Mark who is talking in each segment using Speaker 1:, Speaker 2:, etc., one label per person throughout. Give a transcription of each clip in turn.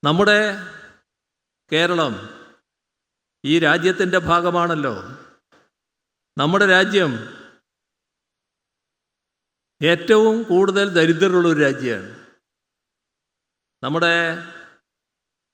Speaker 1: നമ്മുടെ കേരളം ഈ രാജ്യത്തിൻ്റെ ഭാഗമാണല്ലോ. നമ്മുടെ രാജ്യം ഏറ്റവും കൂടുതൽ ദരിദ്രരുള്ളൊരു രാജ്യമാണ്. നമ്മുടെ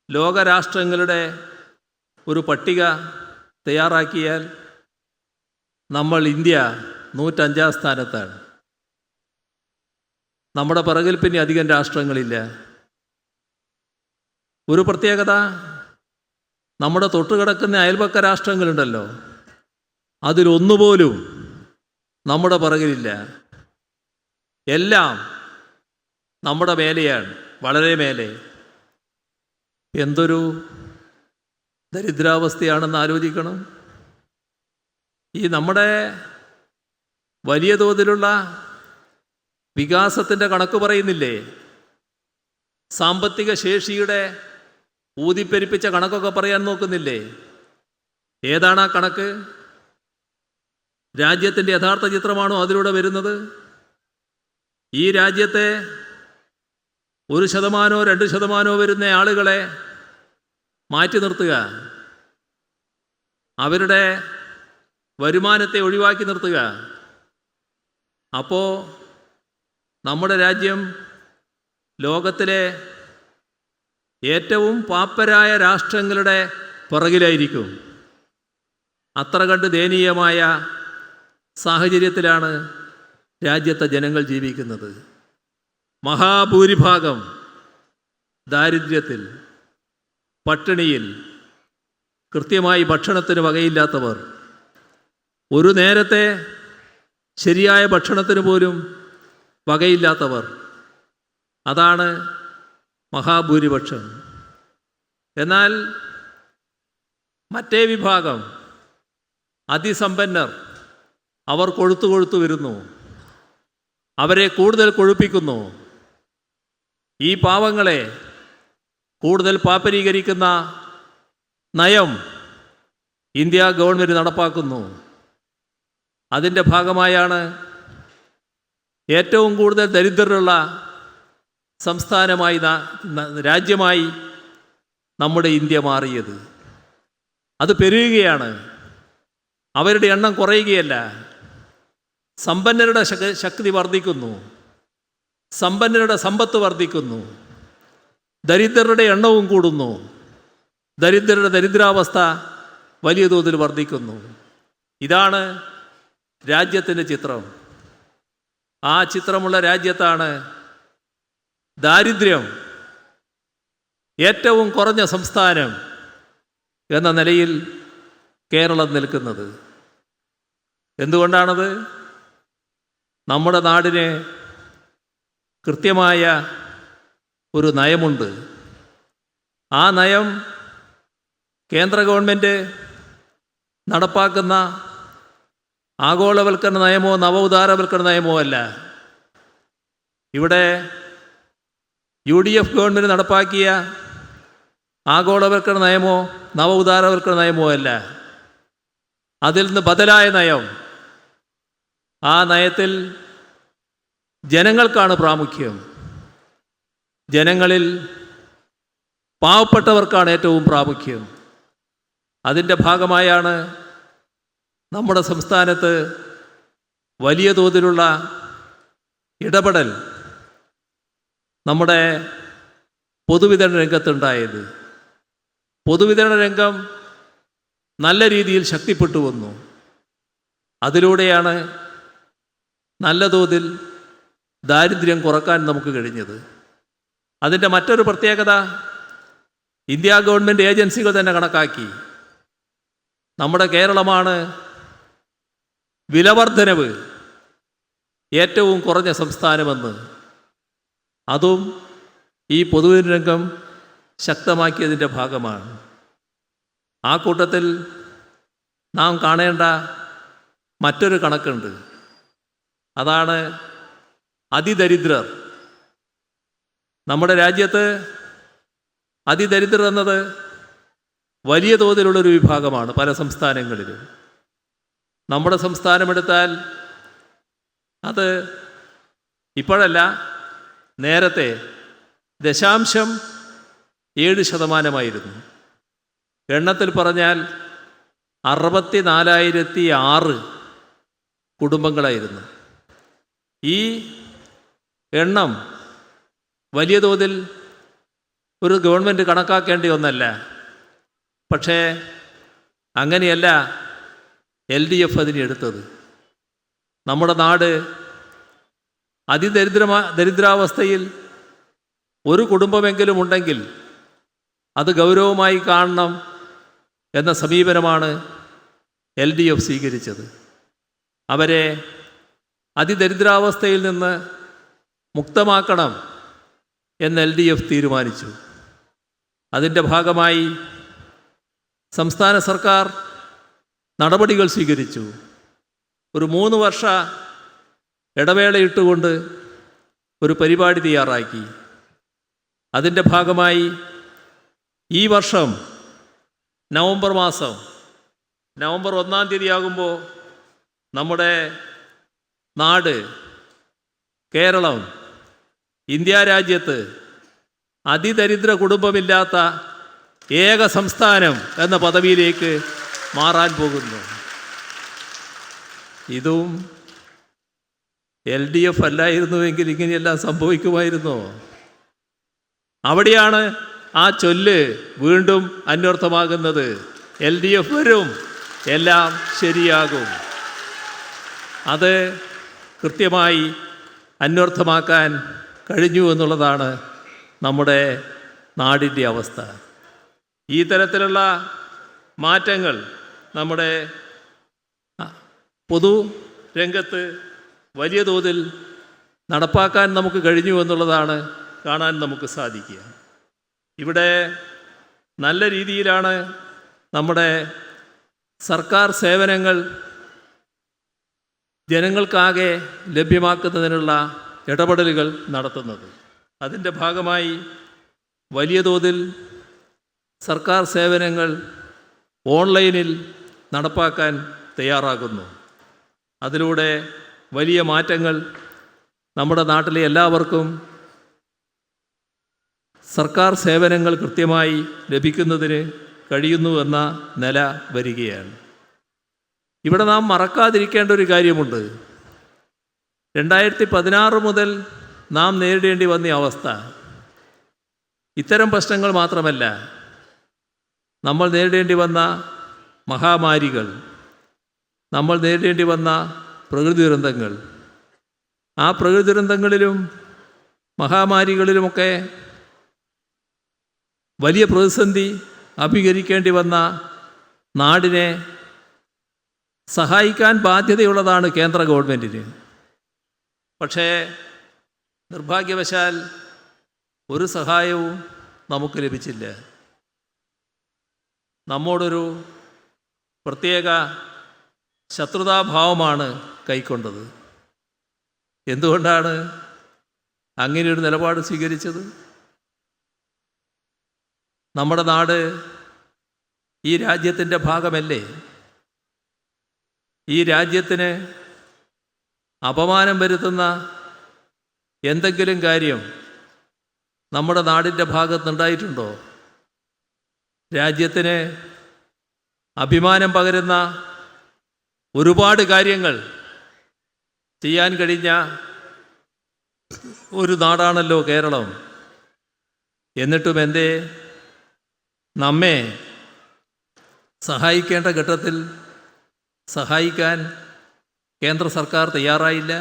Speaker 1: ലോകരാഷ്ട്രങ്ങളുടെ ഒരു പട്ടിക തയ്യാറാക്കിയാൽ നമ്മൾ ഇന്ത്യ 105 സ്ഥാനത്താണ്. നമ്മുടെ പിറകിൽ പിന്നെ അധികം രാഷ്ട്രങ്ങളില്ല. ഒരു പ്രത്യേകത, നമ്മുടെ തൊട്ടുകിടക്കുന്ന അയൽപക്ക രാഷ്ട്രങ്ങളുണ്ടല്ലോ, അതിലൊന്നുപോലും നമ്മുടെ പിറകിലില്ല. എല്ലാം നമ്മുടെ മേലെയാണ്, വളരെ മേലെ. എന്തൊരു ദരിദ്രാവസ്ഥയാണെന്ന് ആലോചിക്കണം. ഈ നമ്മുടെ വലിയ തോതിലുള്ള വികാസത്തിൻ്റെ കണക്ക് പറയുന്നില്ലേ, സാമ്പത്തിക ശേഷിയുടെ ഊതിപ്പെരിപ്പിച്ച കണക്കൊക്കെ പറയാൻ നോക്കുന്നില്ലേ? ഏതാണ് ആ കണക്ക്? രാജ്യത്തിൻ്റെ യഥാർത്ഥ ചിത്രമാണോ അതിലൂടെ വരുന്നത്? ഈ രാജ്യത്തെ 1%, 2% വരുന്ന ആളുകളെ മാറ്റി നിർത്തുക, അവരുടെ വരുമാനത്തെ ഒഴിവാക്കി നിർത്തുക. അപ്പോൾ നമ്മുടെ രാജ്യം ലോകത്തിലെ ഏറ്റവും പാപ്പരായ രാഷ്ട്രങ്ങളുടെ പിറകിലായിരിക്കും. അത്ര കണ്ട് ദയനീയമായ സാഹചര്യത്തിലാണ് രാജ്യത്തെ ജനങ്ങൾ ജീവിക്കുന്നത്. മഹാഭൂരിഭാഗം ദാരിദ്ര്യത്തിൽ, പട്ടിണിയിൽ, കൃത്യമായി ഭക്ഷണത്തിന് വകയില്ലാത്തവർ, ഒരു നേരത്തെ ശരിയായ ഭക്ഷണത്തിന് പോലും വകയില്ലാത്തവർ, അതാണ് മഹാഭൂരിപക്ഷം. എന്നാൽ മറ്റേ വിഭാഗം അതിസമ്പന്നർ, അവർ കൊഴുത്തു വരുന്നു, അവരെ കൂടുതൽ കൊഴുപ്പിക്കുന്നു. ഈ പാവങ്ങളെ കൂടുതൽ പാപ്പരീകരിക്കുന്ന നയം ഇന്ത്യ ഗവൺമെൻറ് നടപ്പാക്കുന്നു. അതിൻ്റെ ഭാഗമായാണ് ഏറ്റവും കൂടുതൽ ദരിദ്രരുള്ള സംസ്ഥാനമായി, രാജ്യമായി നമ്മുടെ ഇന്ത്യ മാറിയത്. അത് പെരുകുകയാണ്, അവരുടെ എണ്ണം കുറയുകയല്ല. സമ്പന്നരുടെ ശക്തി വർദ്ധിക്കുന്നു, സമ്പന്നരുടെ സമ്പത്ത് വർദ്ധിക്കുന്നു, ദരിദ്രരുടെ എണ്ണവും കൂടുന്നു, ദരിദ്രരുടെ ദരിദ്രാവസ്ഥ വലിയ തോതിൽ വർദ്ധിക്കുന്നു. ഇതാണ് രാജ്യത്തിൻ്റെ ചിത്രം. ആ ചിത്രമുള്ള രാജ്യത്താണ് ദാരിദ്ര്യം ഏറ്റവും കുറഞ്ഞ സംസ്ഥാനം എന്ന നിലയിൽ കേരളം നിൽക്കുന്നത്. എന്തുകൊണ്ടാണത്? നമ്മുടെ നാടിന് കൃത്യമായ ഒരു നയമുണ്ട്. ആ നയം കേന്ദ്ര ഗവൺമെൻറ് നടപ്പാക്കുന്ന ആഗോളവൽക്കരണ നയമോ നവോദാരവൽക്കരണ നയമോ അല്ല. ഇവിടെ UDF ഗവൺമെൻറ് നടപ്പാക്കിയ ആഗോളവൽക്കരണ നയമോ നവോദാരവൽക്കരണ നയമോ അല്ല. അതിൽ നിന്ന് ബദലായ നയം. ആ നയത്തിൽ ജനങ്ങൾക്കാണ് പ്രാമുഖ്യം. ജനങ്ങളിൽ പാവപ്പെട്ടവർക്കാണ് ഏറ്റവും പ്രാമുഖ്യം. അതിൻ്റെ ഭാഗമായാണ് നമ്മുടെ സംസ്ഥാനത്ത് വലിയ തോതിലുള്ള ഇടപെടൽ നമ്മുടെ പൊതുവിതരണ രംഗത്തുണ്ടായത്. പൊതുവിതരണ രംഗം നല്ല രീതിയിൽ ശക്തിപ്പെട്ടു വന്നു. അതിലൂടെയാണ് നല്ല തോതിൽ ദാരിദ്ര്യം കുറക്കാൻ നമുക്ക് കഴിഞ്ഞത്. അതിൻ്റെ മറ്റൊരു പ്രത്യേകത, ഇന്ത്യ ഗവൺമെൻറ് ഏജൻസികൾ തന്നെ കണക്കാക്കി. നമ്മുടെ കേരളമാണ് വിലവർദ്ധനവ് ഏറ്റവും കുറഞ്ഞ സംസ്ഥാനമെന്ന്. അതും ഈ പൊതുവിതരണ രംഗം ശക്തമാക്കിയതിൻ്റെ ഭാഗമാണ്. ആ കൂട്ടത്തിൽ നാം കാണേണ്ട മറ്റൊരു കണക്കുണ്ട്. അതാണ് അതിദരിദ്രർ. നമ്മുടെ രാജ്യത്ത് അതിദരിദ്രർ എന്നത് വലിയ തോതിലുള്ളൊരു വിഭാഗമാണ് പല സംസ്ഥാനങ്ങളിലും. നമ്മുടെ സംസ്ഥാനമെടുത്താൽ അത് ഇപ്പോഴല്ല, നേരത്തെ 7%. എണ്ണത്തിൽ പറഞ്ഞാൽ 64,006 കുടുംബങ്ങളായിരുന്നു. ഈ എണ്ണം വലിയ തോതിൽ ഒരു ഗവൺമെൻറ് കണക്കാക്കേണ്ടി ഒന്നല്ല. പക്ഷേ അങ്ങനെയല്ല LDF അതിനെ എടുത്തത്. നമ്മുടെ നാട് ദരിദ്രാവസ്ഥയിൽ ഒരു കുടുംബമെങ്കിലും ഉണ്ടെങ്കിൽ അത് ഗൗരവമായി കാണണം എന്ന സമീപനമാണ് LDF സ്വീകരിച്ചത്. അവരെ അതിദരിദ്രാവസ്ഥയിൽ നിന്ന് മുക്തമാക്കണം എന്ന് LDF തീരുമാനിച്ചു. അതിൻ്റെ ഭാഗമായി സംസ്ഥാന സർക്കാർ നടപടികൾ സ്വീകരിച്ചു. ഒരു 3 വർഷ ഇടവേളയിട്ടുകൊണ്ട് ഒരു പരിപാടി തയ്യാറാക്കി. അതിൻ്റെ ഭാഗമായി ഈ വർഷം നവംബർ 1-ാം തീയതിയാകുമ്പോൾ നമ്മുടെ നാട് കേരളം ഇന്ത്യ രാജ്യത്ത് അതിദരിദ്ര കുടുംബമില്ലാത്ത ഏക സംസ്ഥാനം എന്ന പദവിയിലേക്ക് മാറാൻ പോകുന്നു. ഇതും LDF അല്ലായിരുന്നുവെങ്കിൽ ഇങ്ങനെയെല്ലാം സംഭവിക്കുമായിരുന്നോ? അവിടെയാണ് ആ ചൊല്ല് വീണ്ടും അന്വർത്ഥമാകുന്നത്. LDF വരും, എല്ലാം ശരിയാകും. അത് കൃത്യമായി അന്വർത്ഥമാക്കാൻ കഴിഞ്ഞു എന്നുള്ളതാണ് നമ്മുടെ നാടിൻ്റെ അവസ്ഥ. ഈ തരത്തിലുള്ള മാറ്റങ്ങൾ നമ്മുടെ പൊതുരംഗത്ത് വലിയ തോതിൽ നടപ്പാക്കാൻ നമുക്ക് കഴിഞ്ഞു എന്നുള്ളതാണ് കാണാൻ നമുക്ക് സാധിക്കുക. ഇവിടെ നല്ല രീതിയിലാണ് നമ്മുടെ സർക്കാർ സേവനങ്ങൾ ജനങ്ങൾക്കാകെ ലഭ്യമാക്കുന്നതിനുള്ള ഇടപെടലുകൾ നടത്തുന്നത്. അതിൻ്റെ ഭാഗമായി വലിയ തോതിൽ സർക്കാർ സേവനങ്ങൾ ഓൺലൈനിൽ നടപ്പാക്കാൻ തയ്യാറാകുന്നു. അതിലൂടെ വലിയ മാറ്റങ്ങൾ നമ്മുടെ നാട്ടിലെ എല്ലാവർക്കും സർക്കാർ സേവനങ്ങൾ കൃത്യമായി ലഭിക്കുന്നതിന് കഴിയുന്നു എന്ന നില വരികയാണ്. ഇവിടെ നാം മറക്കാതിരിക്കേണ്ട ഒരു കാര്യമുണ്ട്. 2016 മുതൽ നാം നേരിടേണ്ടി വന്ന അവസ്ഥ ഇത്തരം പ്രശ്നങ്ങൾ മാത്രമല്ല, നമ്മൾ നേരിടേണ്ടി വന്ന മഹാമാരികൾ, നമ്മൾ നേരിടേണ്ടി വന്ന പ്രകൃതി ദുരന്തങ്ങൾ, ആ പ്രകൃതി ദുരന്തങ്ങളിലും മഹാമാരികളിലുമൊക്കെ വലിയ പ്രതിസന്ധി അഭിമുഖീകരിക്കേണ്ടി വന്ന നാടിനെ സഹായിക്കാൻ ബാധ്യതയുള്ളതാണ് കേന്ദ്ര ഗവൺമെൻറ്റിന്. പക്ഷേ നിർഭാഗ്യവശാൽ ഒരു സഹായവും നമുക്ക് ലഭിച്ചില്ല. നമ്മോടൊരു പ്രത്യേക ശത്രുതാഭാവമാണ് കൈക്കൊണ്ടത്. എന്തുകൊണ്ടാണ് അങ്ങനെയൊരു നിലപാട് സ്വീകരിച്ചത്? നമ്മുടെ നാട് ഈ രാജ്യത്തിൻ്റെ ഭാഗമല്ലേ? ഈ രാജ്യത്തിന് അപമാനം വരുത്തുന്ന എന്തെങ്കിലും കാര്യം നമ്മുടെ നാടിൻ്റെ ഭാഗത്തുണ്ടായിട്ടുണ്ടോ? രാജ്യത്തിന് അഭിമാനം പകരുന്ന ഒരുപാട് കാര്യങ്ങൾ ചെയ്യാൻ കഴിഞ്ഞ ഒരു നാടാണല്ലോ കേരളം. എന്നിട്ടും എന്തേ നമ്മെ സഹായിക്കേണ്ട ഘട്ടത്തിൽ സഹായിക്കാൻ കേന്ദ്ര സർക്കാർ തയ്യാറായില്ല?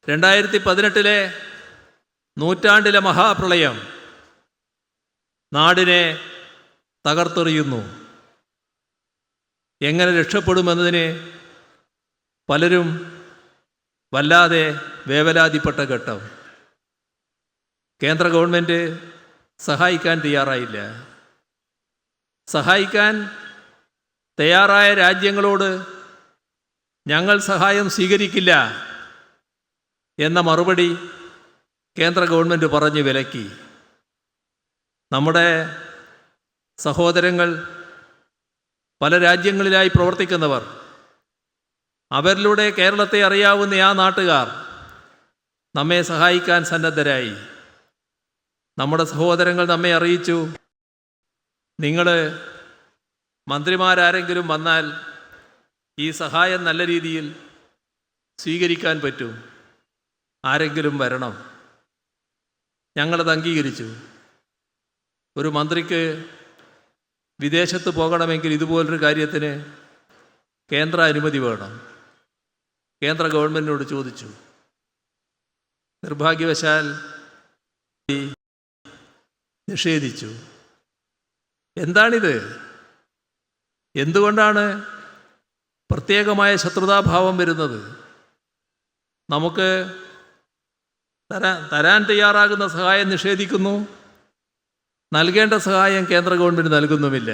Speaker 1: 2018 നൂറ്റാണ്ടിലെ മഹാപ്രളയം നാടിനെ തകർത്തെറിയുന്നു. എങ്ങനെ രക്ഷപ്പെടുമെന്നതിന് പലരും വല്ലാതെ വേവലാതിപ്പെട്ട ഘട്ടം. കേന്ദ്ര ഗവൺമെൻറ് സഹായിക്കാൻ തയ്യാറായില്ല. സഹായിക്കാൻ തയ്യാറായ രാജ്യങ്ങളോട് ഞങ്ങൾ സഹായം സ്വീകരിക്കില്ല എന്ന മറുപടി കേന്ദ്ര ഗവൺമെൻറ് പറഞ്ഞു വിലക്കി. നമ്മുടെ സഹോദരങ്ങൾ പല രാജ്യങ്ങളിലായി പ്രവർത്തിക്കുന്നവർ, അവരിലൂടെ കേരളത്തെ അറിയാവുന്ന ആ നാട്ടുകാർ നമ്മെ സഹായിക്കാൻ സന്നദ്ധരായി. നമ്മുടെ സഹോദരങ്ങൾ നമ്മെ അറിയിച്ചു, നിങ്ങൾ മന്ത്രിമാരാരെങ്കിലും വന്നാൽ ഈ സഹായം നല്ല രീതിയിൽ സ്വീകരിക്കാൻ പറ്റും, ആരെങ്കിലും വരണം. ഞങ്ങളത് അംഗീകരിച്ചു. ഒരു മന്ത്രിക്ക് വിദേശത്ത് പോകണമെങ്കിൽ ഇതുപോലൊരു കാര്യത്തിന് കേന്ദ്ര അനുമതി വേണം. കേന്ദ്ര ഗവൺമെൻറ്റിനോട് ചോദിച്ചു. നിർഭാഗ്യവശാൽ നിഷേധിച്ചു. എന്താണിത്? എന്തുകൊണ്ടാണ് പ്രത്യേകമായ ശത്രുതാഭാവം വരുന്നത്? നമുക്ക് തരാൻ തയ്യാറാകുന്ന സഹായം നിഷേധിക്കുന്നു, നൽകേണ്ട സഹായം കേന്ദ്ര ഗവൺമെൻറ് നൽകുന്നുമില്ല.